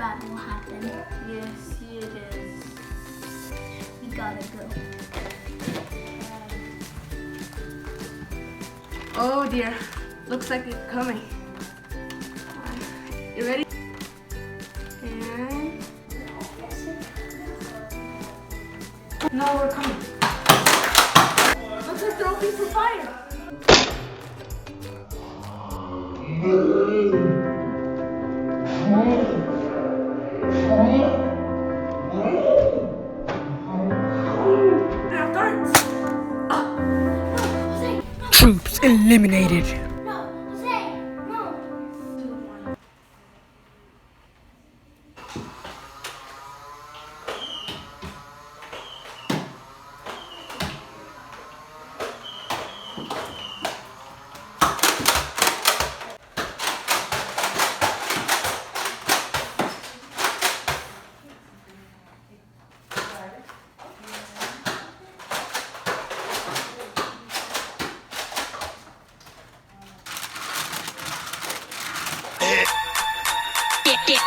bad will happen. Yes, it is. We gotta go. Oh dear, looks like it's coming. You ready? And no, we're coming. Looks like they're opening for fire. They have darts. Troops eliminated. No, Jose, no.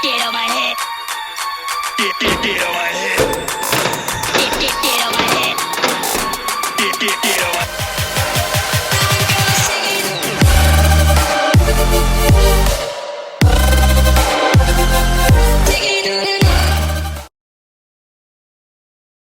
Get on my head. Get on my head. Get on my head. Get on